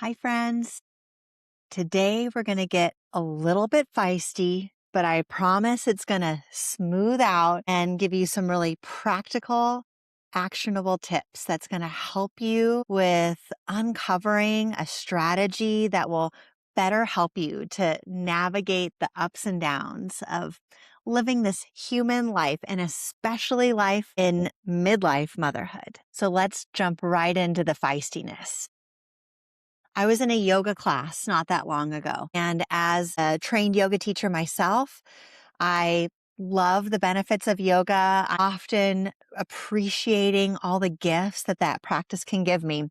Hi, friends. Today we're going to get a little bit feisty, but I promise it's going to smooth out and give you some really practical, actionable tips that's going to help you with uncovering a strategy that will better help you to navigate the ups and downs of living this human life and especially life in midlife motherhood. So let's jump right into the feistiness. I was in a yoga class not that long ago. And as a trained yoga teacher myself, I love the benefits of yoga, often appreciating all the gifts that practice can give me.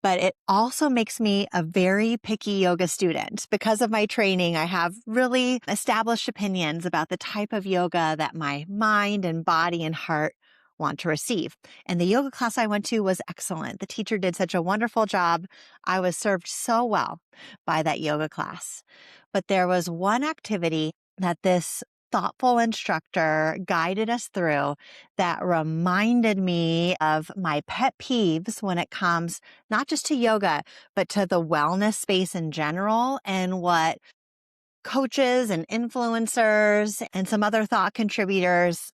But it also makes me a very picky yoga student. Because of my training, I have really established opinions about the type of yoga that my mind and body and heart want to receive. And the yoga class I went to was excellent. The teacher did such a wonderful job. I was served so well by that yoga class. But there was one activity that this thoughtful instructor guided us through that reminded me of my pet peeves when it comes not just to yoga, but to the wellness space in general and what coaches and influencers and some other thought contributors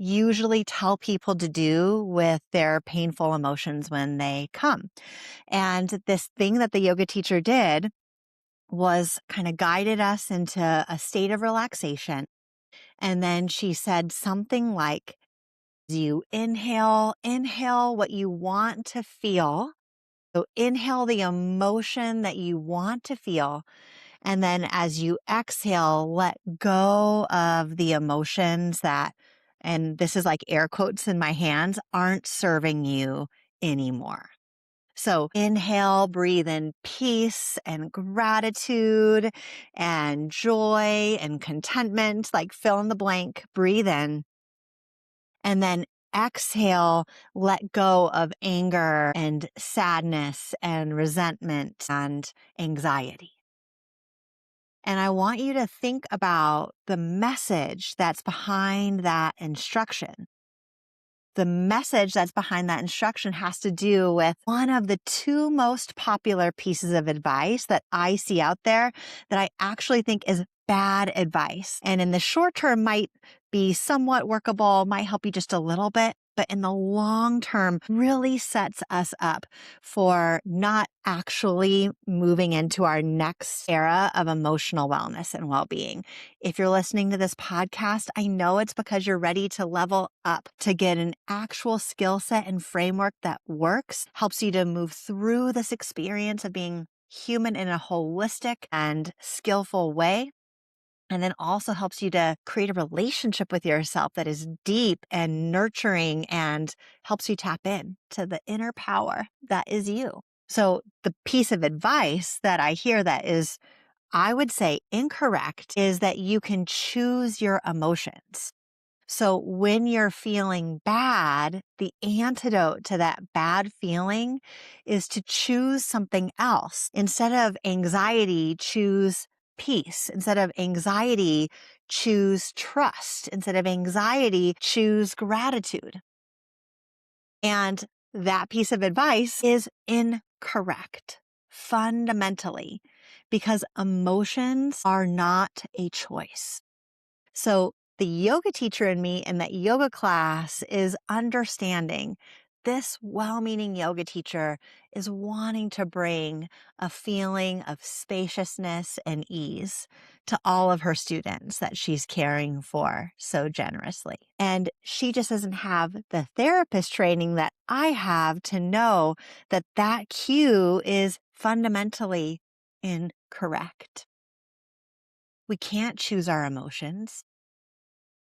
usually tell people to do with their painful emotions when they come. And this thing that the yoga teacher did was kind of guided us into a state of relaxation. And then she said something like, you inhale what you want to feel. So inhale the emotion that you want to feel. And then as you exhale, let go of the emotions that, and this is like air quotes in my hands, aren't serving you anymore. So inhale, breathe in peace and gratitude and joy and contentment, like fill in the blank, breathe in. And then exhale, let go of anger and sadness and resentment and anxiety. And I want you to think about the message that's behind that instruction. The message that's behind that instruction has to do with one of the two most popular pieces of advice that I see out there that I actually think is bad advice. And in the short term might be somewhat workable, might help you just a little bit, but in the long term really sets us up for not actually moving into our next era of emotional wellness and well-being. If you're listening to this podcast, I know it's because you're ready to level up, to get an actual skill set and framework that works, helps you to move through this experience of being human in a holistic and skillful way. And then also helps you to create a relationship with yourself that is deep and nurturing and helps you tap in to the inner power that is you. So the piece of advice that I hear that is, I would say, incorrect is that you can choose your emotions. So when you're feeling bad, the antidote to that bad feeling is to choose something else. Instead of anxiety, choose peace. Instead of anxiety, choose trust. Instead of anxiety, choose gratitude. And that piece of advice is incorrect fundamentally because emotions are not a choice. So the yoga teacher in me in that yoga class is understanding this well-meaning yoga teacher is wanting to bring a feeling of spaciousness and ease to all of her students that she's caring for so generously. And she just doesn't have the therapist training that I have to know that that cue is fundamentally incorrect. We can't choose our emotions.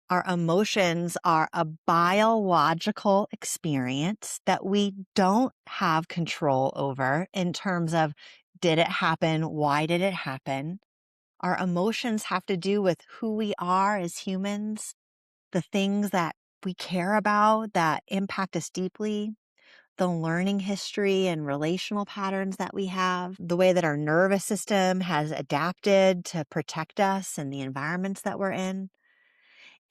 Our emotions are a biological experience that we don't have control over in terms of, did it happen? Why did it happen? Our emotions have to do with who we are as humans, the things that we care about that impact us deeply, the learning history and relational patterns that we have, the way that our nervous system has adapted to protect us in the environments that we're in.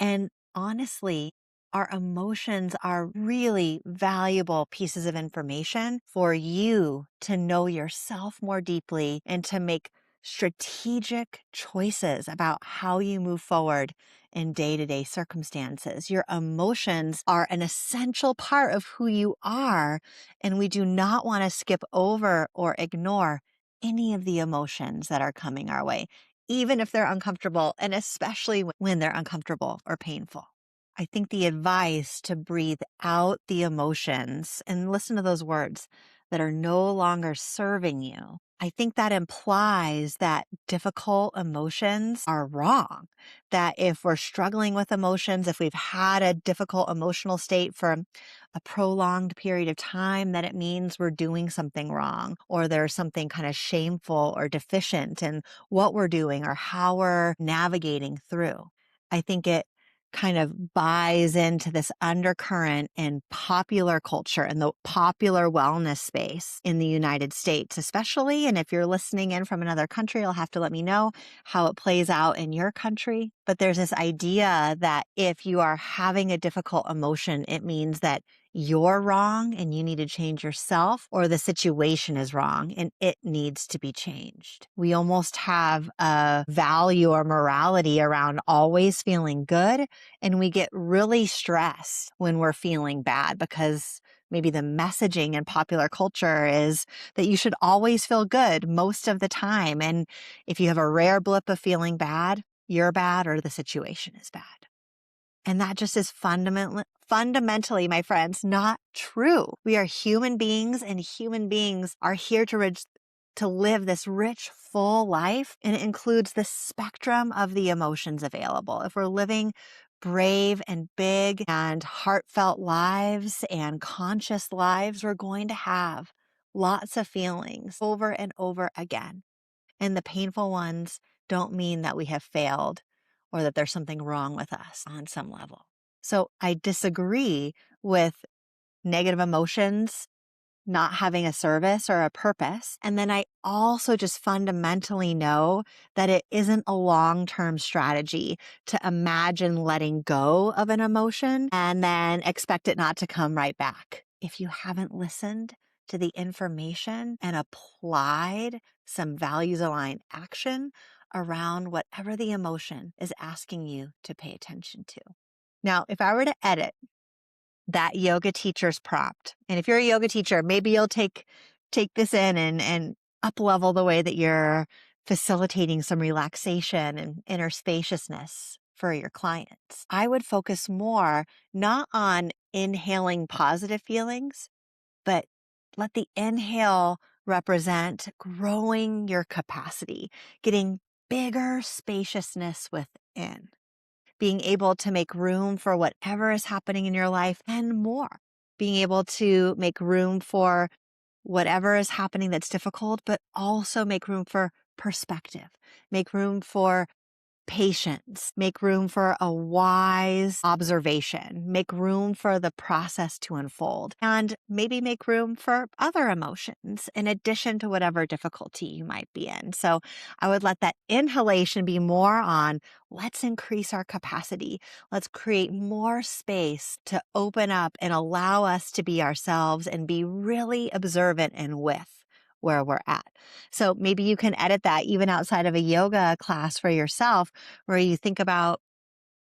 And honestly, Our emotions are really valuable pieces of information for you to know yourself more deeply and to make strategic choices about how you move forward in day-to-day circumstances. Your emotions are an essential part of who you are, and we do not want to skip over or ignore any of the emotions that are coming our way, even if they're uncomfortable, and especially when they're uncomfortable or painful. I think the advice to breathe out the emotions and listen to those words that are no longer serving you. I think that implies that difficult emotions are wrong. That if we're struggling with emotions, if we've had a difficult emotional state for a prolonged period of time, that it means we're doing something wrong or there's something kind of shameful or deficient in what we're doing or how we're navigating through. I think it kind of buys into this undercurrent in popular culture and the popular wellness space in the United States, especially. And if you're listening in from another country, you'll have to let me know how it plays out in your country. But there's this idea that if you are having a difficult emotion, it means that you're wrong and you need to change yourself, or the situation is wrong and it needs to be changed. We almost have a value or morality around always feeling good, and we get really stressed when we're feeling bad because maybe the messaging in popular culture is that you should always feel good most of the time. And if you have a rare blip of feeling bad, you're bad or the situation is bad. And that just is fundamentally, my friends, not true. We are human beings, and human beings are here to live this rich, full life. And it includes the spectrum of the emotions available. If we're living brave and big and heartfelt lives and conscious lives, we're going to have lots of feelings over and over again. And the painful ones don't mean that we have failed or that there's something wrong with us on some level. So I disagree with negative emotions not having a service or a purpose. And then I also just fundamentally know that it isn't a long-term strategy to imagine letting go of an emotion and then expect it not to come right back. If you haven't listened to the information and applied some values-aligned action around whatever the emotion is asking you to pay attention to. Now, if I were to edit that yoga teacher's prompt. And if you're a yoga teacher, maybe you'll take this in and up level the way that you're facilitating some relaxation and inner spaciousness for your clients. I would focus more not on inhaling positive feelings, but let the inhale represent growing your capacity, getting bigger spaciousness within, being able to make room for whatever is happening in your life and more, being able to make room for whatever is happening that's difficult, but also make room for perspective, make room for patience, make room for a wise observation, make room for the process to unfold, and maybe make room for other emotions in addition to whatever difficulty you might be in. So I would let that inhalation be more on, let's increase our capacity. Let's create more space to open up and allow us to be ourselves and be really observant and with where we're at. So maybe you can edit that even outside of a yoga class for yourself, where you think about,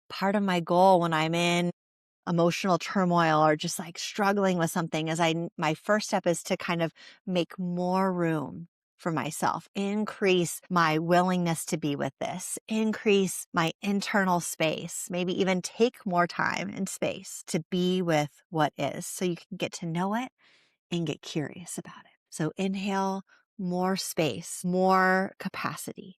part of my goal when I'm in emotional turmoil or just like struggling with something is my first step is to kind of make more room for myself, increase my willingness to be with this, increase my internal space, maybe even take more time and space to be with what is so you can get to know it and get curious about it. So inhale, more space, more capacity.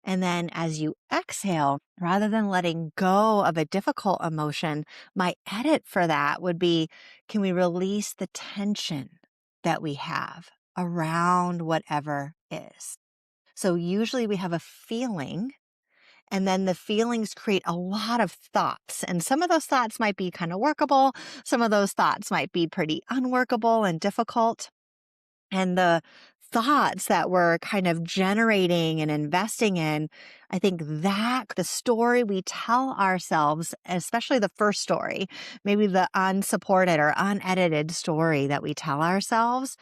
And then as you exhale, rather than letting go of a difficult emotion, my edit for that would be, can we release the tension that we have around whatever is? So usually we have a feeling, and then the feelings create a lot of thoughts. And some of those thoughts might be kind of workable. Some of those thoughts might be pretty unworkable and difficult. And the thoughts that we're kind of generating and investing in, I think that the story we tell ourselves, especially the first story, maybe the unsupported or unedited story that we tell ourselves,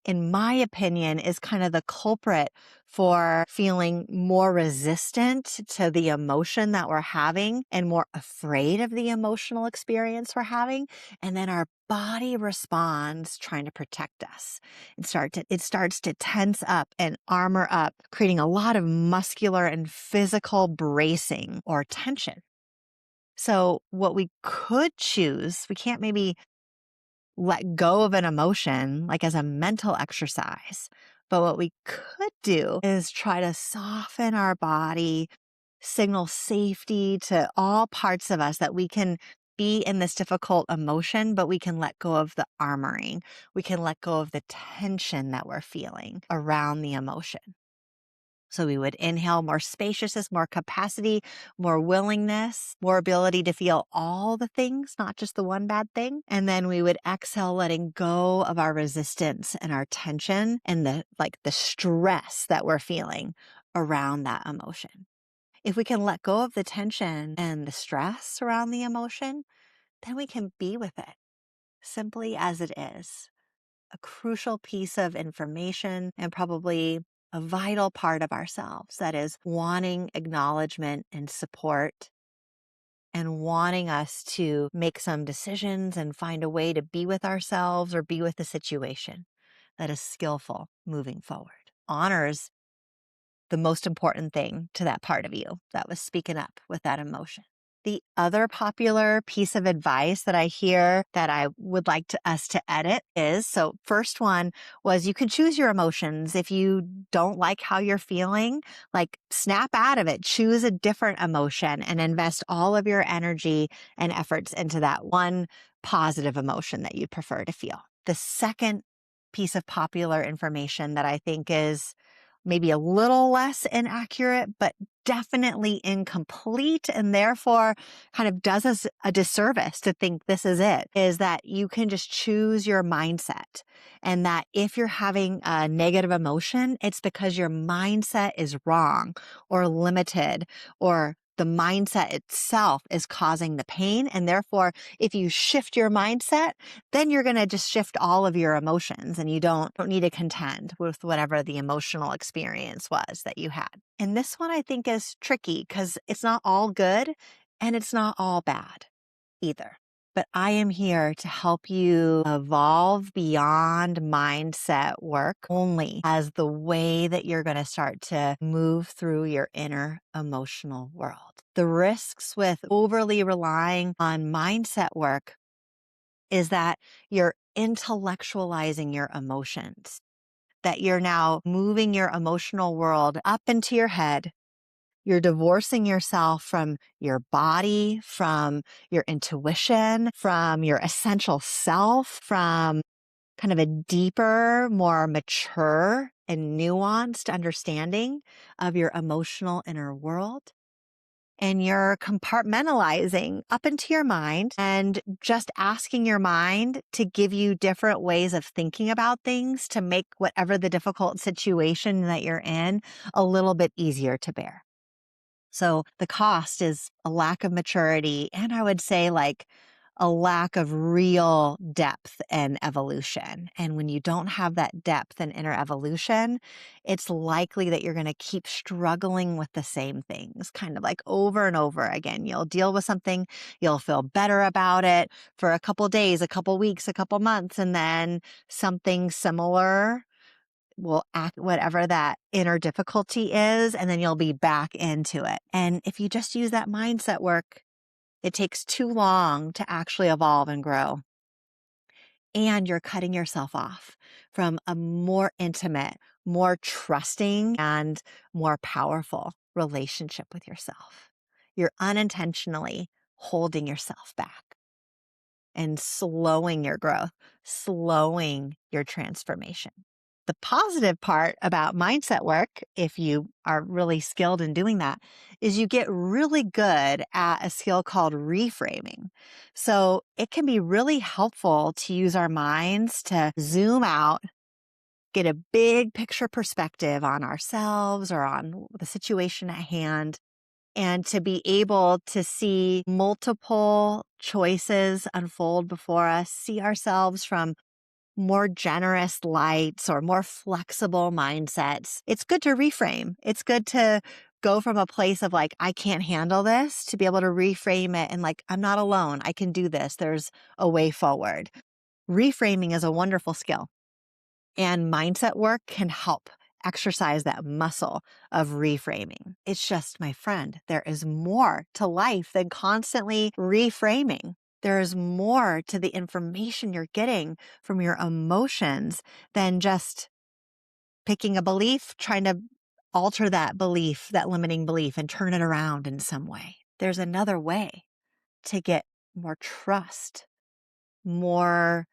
in my opinion, is kind of the culprit for feeling more resistant to the emotion that we're having and more afraid of the emotional experience we're having. And then our body responds trying to protect us. It starts to tense up and armor up, creating a lot of muscular and physical bracing or tension. So what we could choose, we can't maybe let go of an emotion, like as a mental exercise. But what we could do is try to soften our body, signal safety to all parts of us that we can be in this difficult emotion, but we can let go of the armoring. We can let go of the tension that we're feeling around the emotion. So we would inhale more spaciousness, more capacity, more willingness, more ability to feel all the things, not just the one bad thing. And then we would exhale, letting go of our resistance and our tension and the stress that we're feeling around that emotion. If we can let go of the tension and the stress around the emotion, then we can be with it simply as it is. A crucial piece of information and probably a vital part of ourselves that is wanting acknowledgement and support and wanting us to make some decisions and find a way to be with ourselves or be with the situation that is skillful moving forward. Honors the most important thing to that part of you that was speaking up with that emotion. The other popular piece of advice that I hear that I would like us to edit is, so first one was you can choose your emotions. If you don't like how you're feeling, like snap out of it, choose a different emotion and invest all of your energy and efforts into that one positive emotion that you prefer to feel. The second piece of popular information that I think is maybe a little less inaccurate, but definitely incomplete, and therefore kind of does us a disservice to think this is it, is that you can just choose your mindset. And that if you're having a negative emotion, it's because your mindset is wrong or limited, or the mindset itself is causing the pain. And therefore, if you shift your mindset, then you're going to just shift all of your emotions and you don't need to contend with whatever the emotional experience was that you had. And this one I think is tricky because it's not all good and it's not all bad either. But I am here to help you evolve beyond mindset work only as the way that you're going to start to move through your inner emotional world. The risks with overly relying on mindset work is that you're intellectualizing your emotions, that you're now moving your emotional world up into your head. You're divorcing yourself from your body, from your intuition, from your essential self, from kind of a deeper, more mature and nuanced understanding of your emotional inner world. And you're compartmentalizing up into your mind and just asking your mind to give you different ways of thinking about things to make whatever the difficult situation that you're in a little bit easier to bear. So the cost is a lack of maturity, and I would say like a lack of real depth and evolution. And when you don't have that depth and inner evolution, it's likely that you're going to keep struggling with the same things, kind of like over and over again. You'll deal with something, you'll feel better about it for a couple days, a couple weeks, a couple months, and then something similar will act whatever that inner difficulty is, and then you'll be back into it. And if you just use that mindset work, it takes too long to actually evolve and grow. And you're cutting yourself off from a more intimate, more trusting, and more powerful relationship with yourself. You're unintentionally holding yourself back and slowing your growth, slowing your transformation. The positive part about mindset work, if you are really skilled in doing that, is you get really good at a skill called reframing. So it can be really helpful to use our minds to zoom out, get a big picture perspective on ourselves or on the situation at hand, and to be able to see multiple choices unfold before us, see ourselves from more generous lights or more flexible mindsets. It's good to reframe. It's good to go from a place of like, I can't handle this, to be able to reframe it and like, I'm not alone. I can do this. There's a way forward. Reframing is a wonderful skill, and mindset work can help exercise that muscle of reframing. It's just, my friend, there is more to life than constantly reframing. There is more to the information you're getting from your emotions than just picking a belief, trying to alter that belief, that limiting belief, and turn it around in some way. There's another way to get more trust, more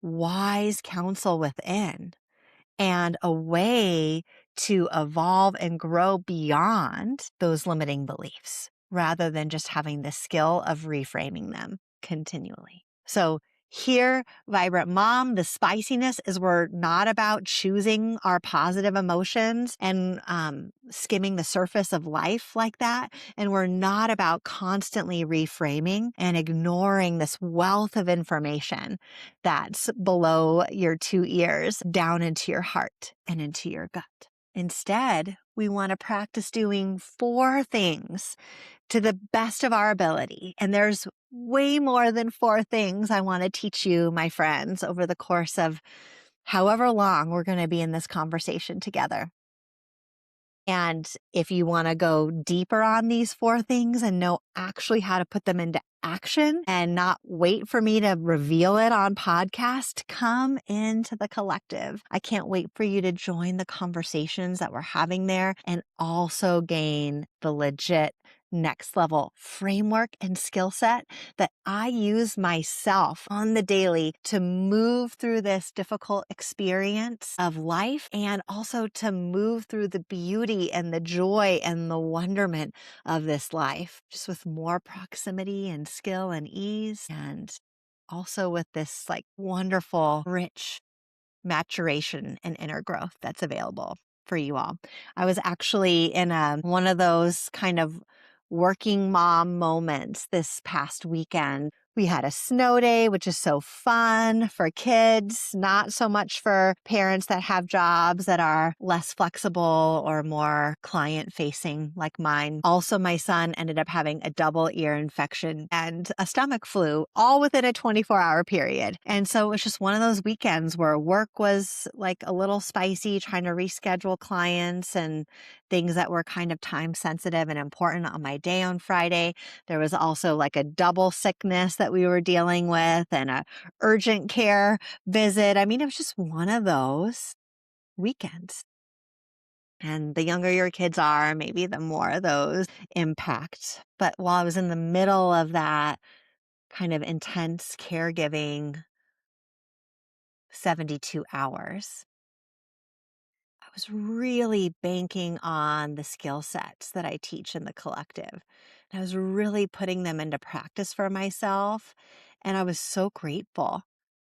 wise counsel within, and a way to evolve and grow beyond those limiting beliefs rather than just having the skill of reframing them continually. So here, Vibrant Mom, the spiciness is we're not about choosing our positive emotions and skimming the surface of life like that. And we're not about constantly reframing and ignoring this wealth of information that's below your 2 ears down into your heart and into your gut. Instead, we want to practice doing 4 things to the best of our ability. And there's way more than 4 things I want to teach you, my friends, over the course of however long we're going to be in this conversation together. And if you want to go deeper on these 4 things and know actually how to put them into action and not wait for me to reveal it on podcast, come into the collective. I can't wait for you to join the conversations that we're having there and also gain the legit next level framework and skill set that I use myself on the daily to move through this difficult experience of life and also to move through the beauty and the joy and the wonderment of this life, just with more proximity and skill and ease, and also with this like wonderful, rich maturation and inner growth that's available for you all. I was actually in one of those kind of working mom moments this past weekend. We had a snow day, which is so fun for kids, not so much for parents that have jobs that are less flexible or more client facing like mine. Also, my son ended up having a double ear infection and a stomach flu all within a 24-hour period. And so it was just one of those weekends where work was like a little spicy, trying to reschedule clients and things that were kind of time sensitive and important on my day on Friday. There was also like a double sickness that we were dealing with and a urgent care visit. I mean, it was just one of those weekends. And the younger your kids are, maybe the more those impact. But while I was in the middle of that kind of intense caregiving 72 hours, I was really banking on the skill sets that I teach in the collective. And I was really putting them into practice for myself. And I was so grateful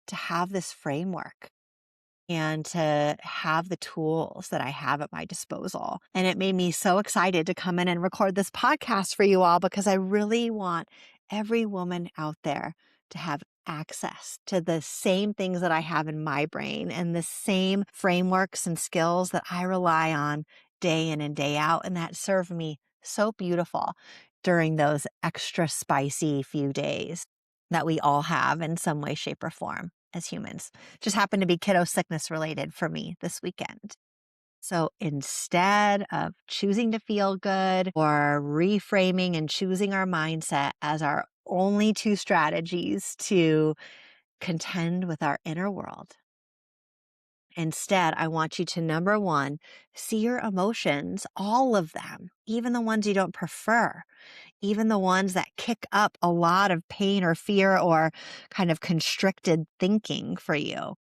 to have this framework and to have the tools that I have at my disposal. And it made me so excited to come in and record this podcast for you all because I really want every woman out there to have access to the same things that I have in my brain and the same frameworks and skills that I rely on day in and day out, and that serve me so beautiful during those extra spicy few days that we all have in some way, shape, or form as humans. Just happened to be kiddo sickness related for me this weekend. So instead of choosing to feel good or reframing and choosing our mindset as our only 2 strategies to contend with our inner world, instead, I want you to, number 1, see your emotions, all of them, even the ones you don't prefer, even the ones that kick up a lot of pain or fear or kind of constricted thinking for you.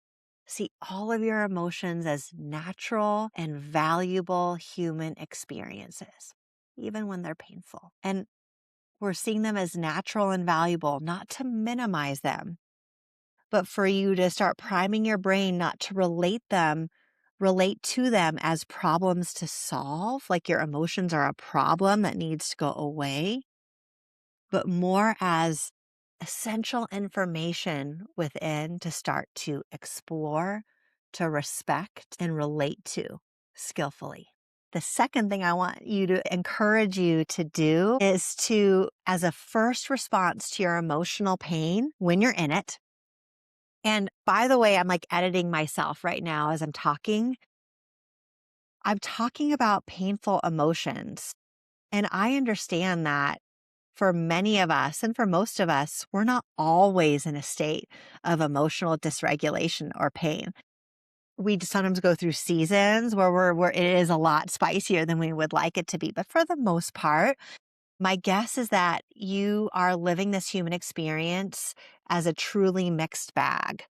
See all of your emotions as natural and valuable human experiences, even when they're painful. And we're seeing them as natural and valuable, not to minimize them, but for you to start priming your brain not to relate them relate to them as problems to solve, like your emotions are a problem that needs to go away, but more as essential information within to start to explore, to respect, and relate to skillfully. The second thing I want you to encourage you to do is to, as a first response to your emotional pain when you're in it, and by the way, I'm like editing myself right now as I'm talking. I'm talking about painful emotions. And I understand that for many of us and for most of us, we're not always in a state of emotional dysregulation or pain. We sometimes go through seasons where it is a lot spicier than we would like it to be. But for the most part, my guess is that you are living this human experience as a truly mixed bag.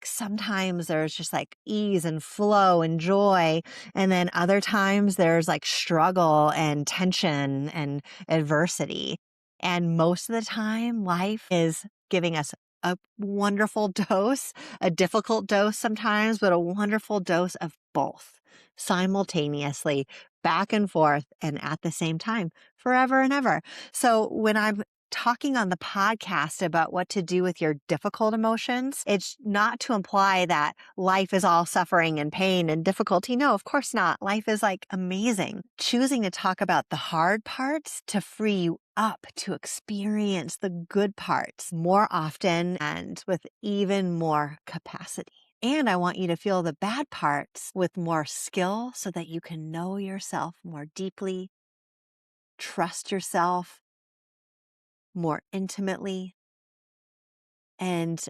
Sometimes there's just like ease and flow and joy. And then other times there's like struggle and tension and adversity. And most of the time, life is giving us a wonderful dose, a difficult dose sometimes, but a wonderful dose of both simultaneously, back and forth, and at the same time, forever and ever. So when I'm talking on the podcast about what to do with your difficult emotions, it's not to imply that life is all suffering and pain and difficulty. No, of course not. Life is like amazing. Choosing to talk about the hard parts to free you up to experience the good parts more often and with even more capacity. And I want you to feel the bad parts with more skill so that you can know yourself more deeply, trust yourself more intimately, and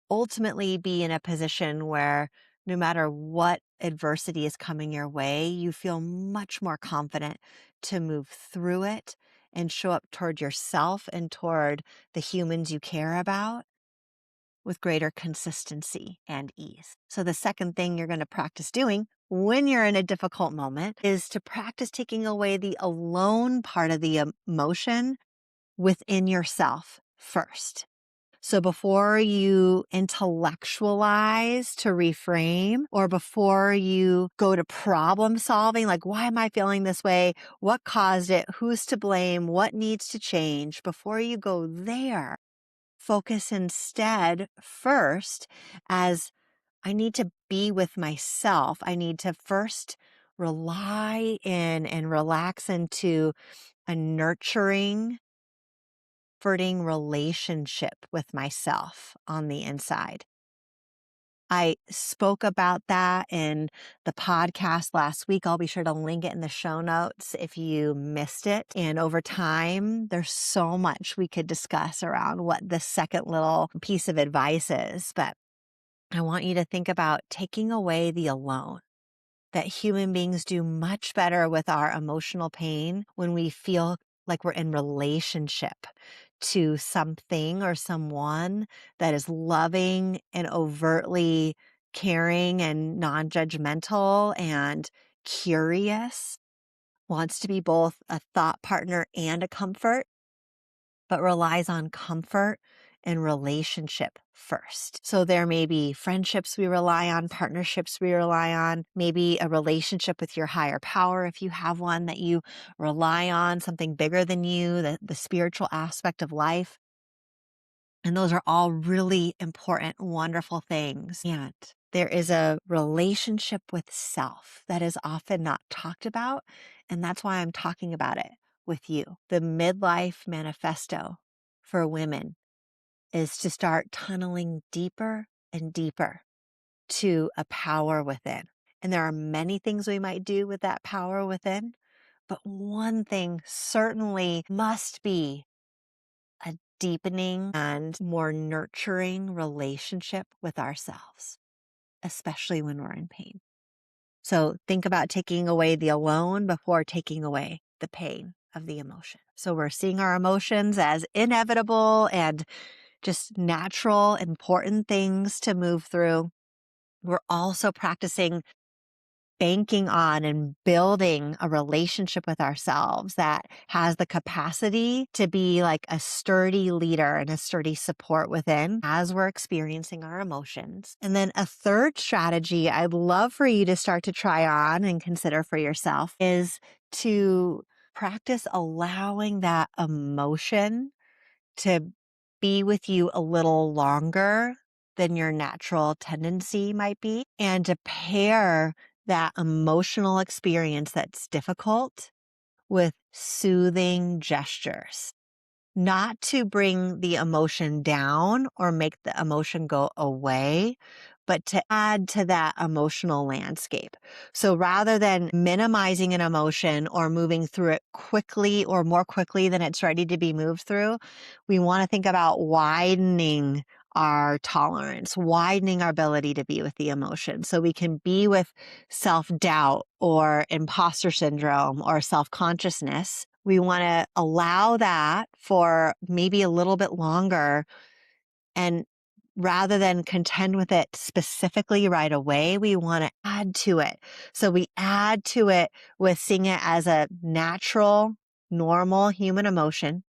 ultimately be in a position where no matter what adversity is coming your way, you feel much more confident to move through it and show up toward yourself and toward the humans you care about with greater consistency and ease. So the second thing you're going to practice doing when you're in a difficult moment is to practice taking away the alone part of the emotion within yourself first. So before you intellectualize to reframe, or before you go to problem solving, like, why am I feeling this way? What caused it? Who's to blame? What needs to change? Before you go there, focus instead first as I need to be with myself. I need to first rely in and relax into a nurturing, comforting relationship with myself on the inside. I spoke about that in the podcast last week. I'll be sure to link it in the show notes if you missed it. And over time, there's so much we could discuss around what the second little piece of advice is. But I want you to think about taking away the alone. That human beings do much better with our emotional pain when we feel like we're in relationship to something or someone that is loving and overtly caring and non-judgmental and curious, wants to be both a thought partner and a comfort, but relies on comfort and relationship first. So there may be friendships we rely on, partnerships we rely on, maybe a relationship with your higher power if you have one that you rely on, something bigger than you, the spiritual aspect of life. And those are all really important, wonderful things. And there is a relationship with self that is often not talked about. And that's why I'm talking about it with you. The midlife manifesto for women is to start tunneling deeper and deeper to a power within. And there are many things we might do with that power within, but one thing certainly must be a deepening and more nurturing relationship with ourselves, especially when we're in pain. So think about taking away the alone before taking away the pain of the emotion. So we're seeing our emotions as inevitable and just natural, important things to move through. We're also practicing banking on and building a relationship with ourselves that has the capacity to be like a sturdy leader and a sturdy support within as we're experiencing our emotions. And then a third strategy I'd love for you to start to try on and consider for yourself is to practice allowing that emotion to be with you a little longer than your natural tendency might be, and to pair that emotional experience that's difficult with soothing gestures. Not to bring the emotion down or make the emotion go away, but to add to that emotional landscape. So rather than minimizing an emotion or moving through it quickly or more quickly than it's ready to be moved through, we want to think about widening our tolerance, widening our ability to be with the emotion so we can be with self-doubt or imposter syndrome or self-consciousness. We want to allow that for maybe a little bit longer, and rather than contend with it specifically right away, we want to add to it. So we add to it with seeing it as a natural, normal human emotion.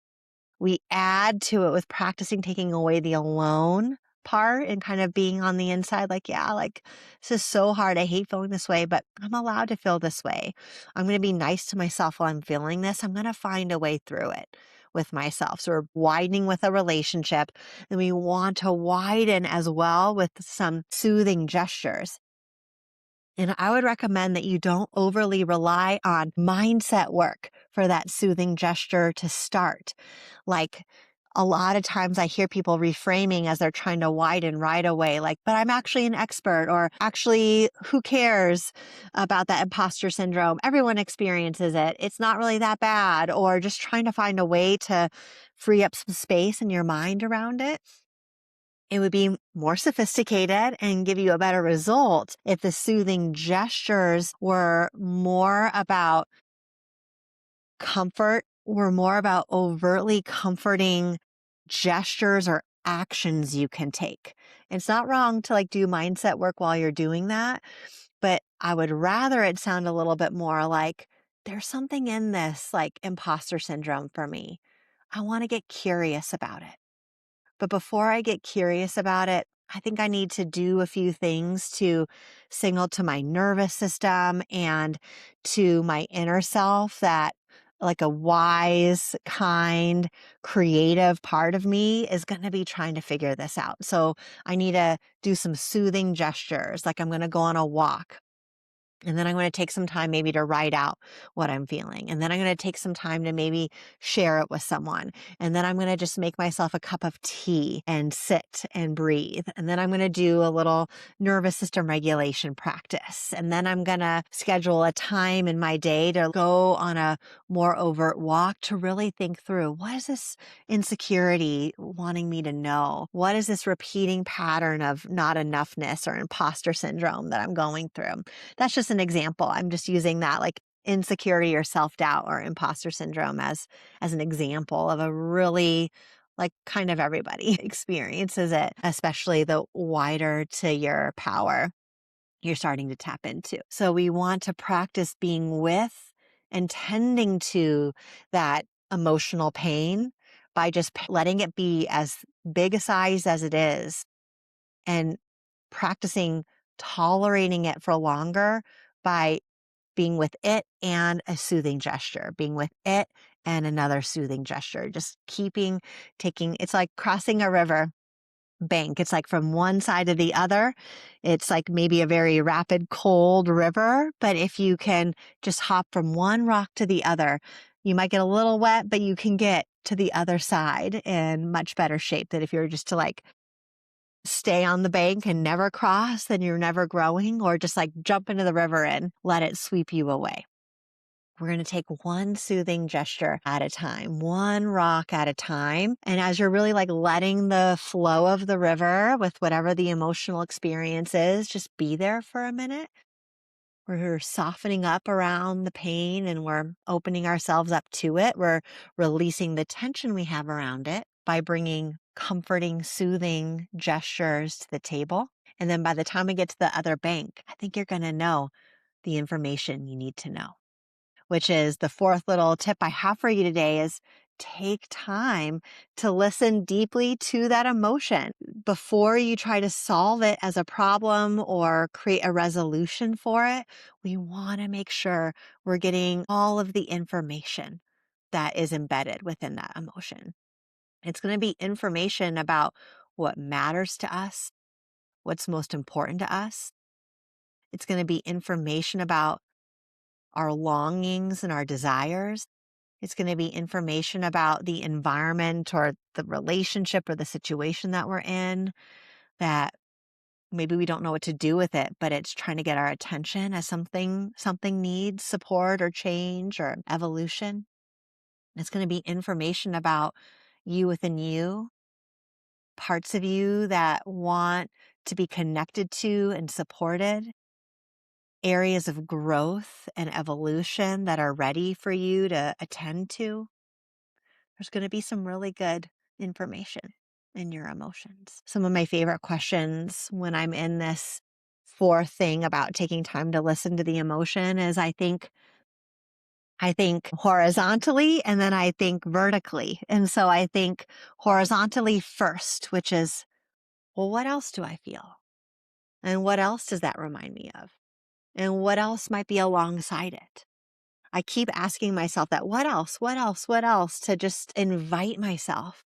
We add to it with practicing taking away the alone part and kind of being on the inside like, yeah, like this is so hard. I hate feeling this way, but I'm allowed to feel this way. I'm going to be nice to myself while I'm feeling this. I'm going to find a way through it with myself. So we're widening with a relationship, and we want to widen as well with some soothing gestures. And I would recommend that you don't overly rely on mindset work for that soothing gesture to start. Like a lot of times I hear people reframing as they're trying to widen right away, like, but I'm actually an expert, or actually, who cares about that imposter syndrome? Everyone experiences it. It's not really that bad, or just trying to find a way to free up some space in your mind around it. It would be more sophisticated and give you a better result if the soothing gestures were more about comfort, were more about overtly comforting gestures or actions you can take. It's not wrong to like do mindset work while you're doing that, but I would rather it sound a little bit more like there's something in this like imposter syndrome for me. I want to get curious about it. But before I get curious about it, I think I need to do a few things to signal to my nervous system and to my inner self that like a wise, kind, creative part of me is going to be trying to figure this out. So I need to do some soothing gestures. Like I'm going to go on a walk. And then I'm going to take some time maybe to write out what I'm feeling. And then I'm going to take some time to maybe share it with someone. And then I'm going to just make myself a cup of tea and sit and breathe. And then I'm going to do a little nervous system regulation practice. And then I'm going to schedule a time in my day to go on a more overt walk to really think through, what is this insecurity wanting me to know? What is this repeating pattern of not enoughness or imposter syndrome that I'm going through? That's just an example. I'm just using that like insecurity or self-doubt or imposter syndrome as an example of a really like kind of everybody experiences it, especially the wider to your power you're starting to tap into. So we want to practice being with and tending to that emotional pain by just letting it be as big a size as it is, and practicing tolerating it for longer by being with it and a soothing gesture, being with it and another soothing gesture, just taking, it's like crossing a river bank. It's like from one side to the other. It's like maybe a very rapid, cold river, but if you can just hop from one rock to the other, you might get a little wet, but you can get to the other side in much better shape than if you're just to like stay on the bank and never cross, then you're never growing, or just like jump into the river and let it sweep you away. We're going to take one soothing gesture at a time, one rock at a time. And as you're really like letting the flow of the river with whatever the emotional experience is, just be there for a minute. We're softening up around the pain and we're opening ourselves up to it. We're releasing the tension we have around it by bringing comforting, soothing gestures to the table. And then by the time we get to the other bank, I think you're going to know the information you need to know, which is the fourth little tip I have for you today is take time to listen deeply to that emotion before you try to solve it as a problem or create a resolution for it. We want to make sure we're getting all of the information that is embedded within that emotion. It's going to be information about what matters to us, what's most important to us. It's going to be information about our longings and our desires. It's going to be information about the environment or the relationship or the situation that we're in that maybe we don't know what to do with it, but it's trying to get our attention as something needs support or change or evolution. It's going to be information about you within you, parts of you that want to be connected to and supported, areas of growth and evolution that are ready for you to attend to. There's going to be some really good information in your emotions. Some of my favorite questions when I'm in this fourth thing about taking time to listen to the emotion is I think horizontally and then I think vertically. And so I think horizontally first, which is, well, what else do I feel? And what else does that remind me of? And what else might be alongside it? I keep asking myself that, what else, what else, what else, to just invite myself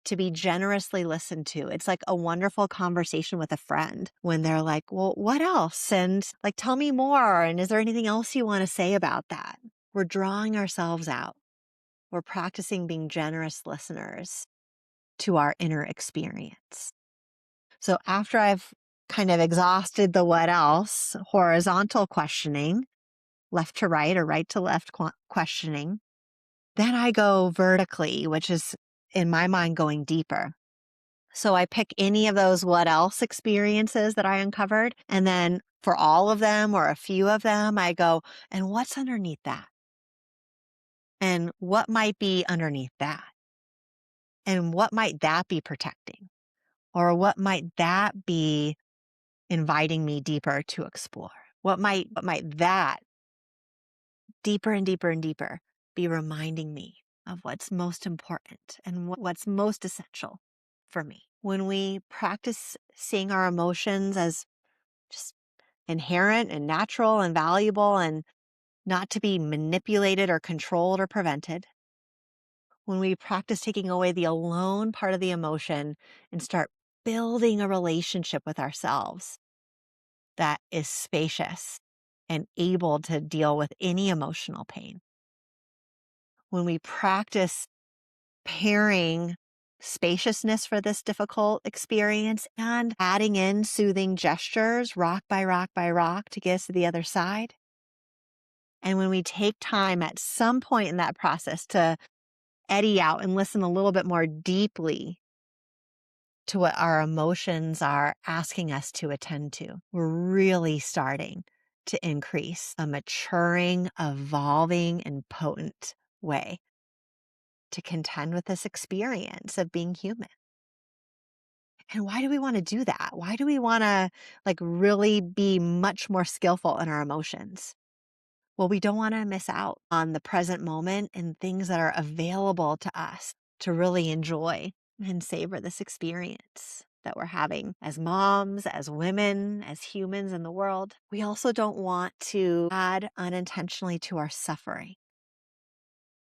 to be generously listened to. It's like a wonderful conversation with a friend when they're like, well, what else? And like, tell me more. And is there anything else you want to say about that? We're drawing ourselves out. We're practicing being generous listeners to our inner experience. So after I've kind of exhausted the what else, horizontal questioning, left to right or right to left questioning, then I go vertically, which is in my mind going deeper. So I pick any of those what else experiences that I uncovered. And then for all of them or a few of them, I go, and what's underneath that? And what might be underneath that? And what might that be protecting? Or what might that be inviting me deeper to explore? What might that deeper and deeper and deeper be reminding me of what's most important and what's most essential for me? When we practice seeing our emotions as just inherent and natural and valuable and not to be manipulated or controlled or prevented, when we practice taking away the alone part of the emotion and start building a relationship with ourselves that is spacious and able to deal with any emotional pain, when we practice pairing spaciousness for this difficult experience and adding in soothing gestures, rock by rock by rock, to get us to the other side. And when we take time at some point in that process to eddy out and listen a little bit more deeply to what our emotions are asking us to attend to, we're really starting to increase a maturing, evolving, and potent way to contend with this experience of being human. And why do we want to do that? Why do we want to really be much more skillful in our emotions? Well, we don't want to miss out on the present moment and things that are available to us to really enjoy and savor this experience that we're having as moms, as women, as humans in the world. We also don't want to add unintentionally to our suffering.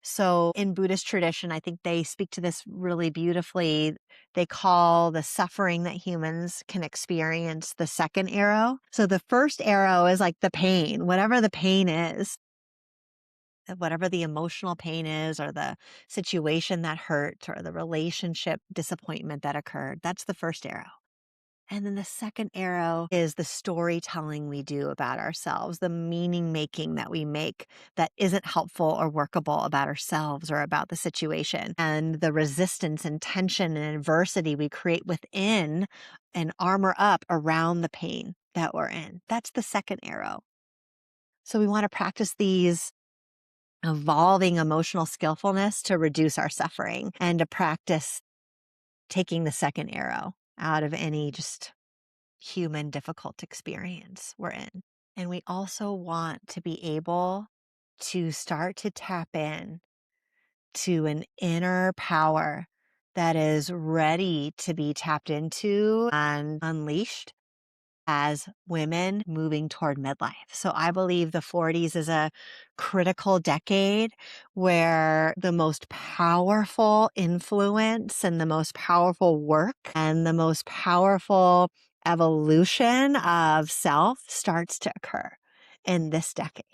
So in Buddhist tradition, I think they speak to this really beautifully. They call the suffering that humans can experience the second arrow. So the first arrow is like the pain, whatever the pain is, whatever the emotional pain is, or the situation that hurt, or the relationship disappointment that occurred. That's the first arrow. And then the second arrow is the storytelling we do about ourselves, the meaning making that we make that isn't helpful or workable about ourselves or about the situation, and the resistance and tension and adversity we create within and armor up around the pain that we're in. That's the second arrow. So we want to practice these evolving emotional skillfulness to reduce our suffering and to practice taking the second arrow out of any just human difficult experience we're in. And we also want to be able to start to tap in to an inner power that is ready to be tapped into and unleashed as women moving toward midlife. So I believe the 40s is a critical decade where the most powerful influence and the most powerful work and the most powerful evolution of self starts to occur in this decade.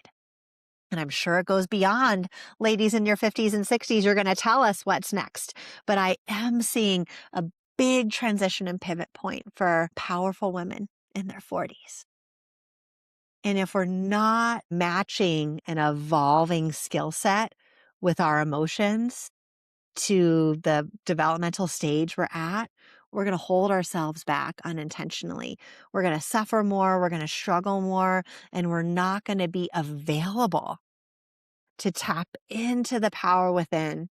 And I'm sure it goes beyond ladies in your 50s and 60s. You're going to tell us what's next. But I am seeing a big transition and pivot point for powerful women in their 40s. And if we're not matching an evolving skill set with our emotions to the developmental stage we're at, we're going to hold ourselves back unintentionally. We're going to suffer more. We're going to struggle more. And we're not going to be available to tap into the power within.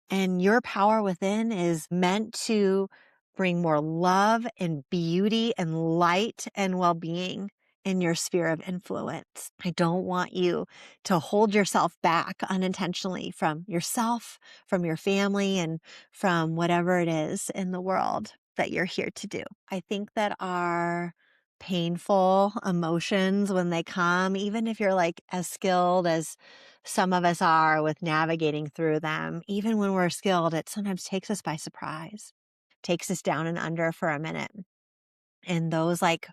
And your power within is meant to bring more love and beauty and light and well-being in your sphere of influence. I don't want you to hold yourself back unintentionally from yourself, from your family, and from whatever it is in the world that you're here to do. I think that our painful emotions, when they come, even if you're like as skilled as some of us are with navigating through them, even when we're skilled, it sometimes takes us by surprise, takes us down and under for a minute. And those like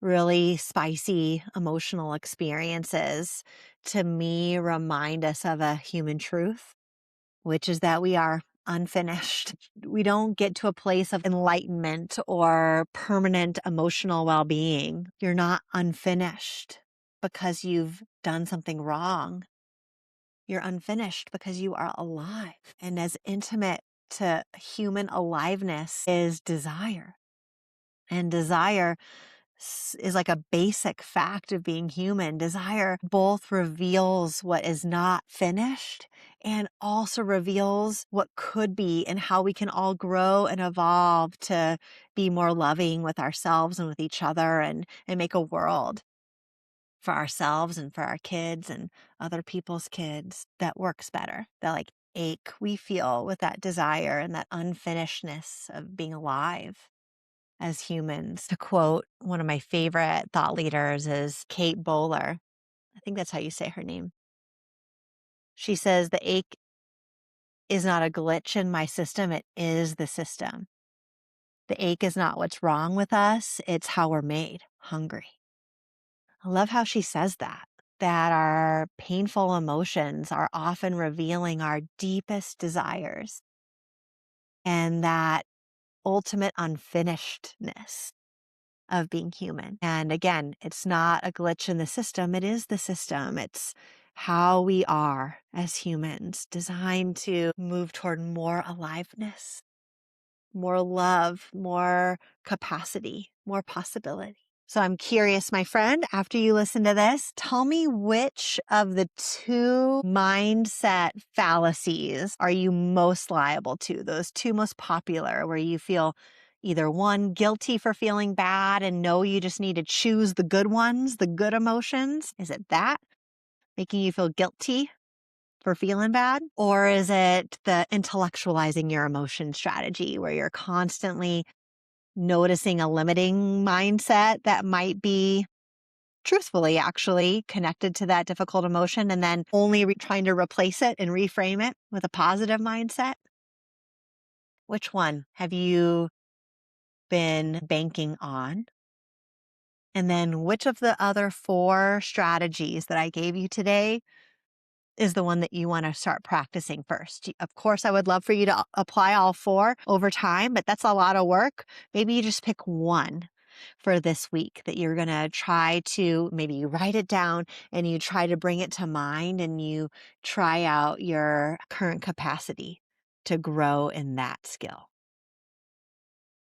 really spicy emotional experiences to me remind us of a human truth, which is that we are unfinished. We don't get to a place of enlightenment or permanent emotional well-being. You're not unfinished because you've done something wrong. You're unfinished because you are alive. And as intimate to human aliveness is desire. And desire is like a basic fact of being human. Desire both reveals what is not finished and also reveals what could be and how we can all grow and evolve to be more loving with ourselves and with each other and make a world for ourselves and for our kids and other people's kids that works better. That like ache we feel with that desire and that unfinishedness of being alive as humans. To quote one of my favorite thought leaders is Kate Bowler. I think that's how you say her name. She says, the ache is not a glitch in my system. It is the system. The ache is not what's wrong with us. It's how we're made, hungry. I love how she says that our painful emotions are often revealing our deepest desires and that ultimate unfinishedness of being human. And again, it's not a glitch in the system. It is the system. It's how we are as humans, designed to move toward more aliveness, more love, more capacity, more possibility. So I'm curious, my friend, after you listen to this, tell me which of the two mindset fallacies are you most liable to? Those two most popular, where you feel either one, guilty for feeling bad and know you just need to choose the good ones, the good emotions. Is it that making you feel guilty for feeling bad? Or is it the intellectualizing your emotion strategy where you're constantly noticing a limiting mindset that might be truthfully actually connected to that difficult emotion and then only trying to replace it and reframe it with a positive mindset? Which one have you been banking on? And then which of the other 4 strategies that I gave you today is the one that you want to start practicing first? Of course, I would love for you to apply all 4 over time, but that's a lot of work. Maybe you just pick one for this week that you're going to try to, maybe you write it down and you try to bring it to mind and you try out your current capacity to grow in that skill.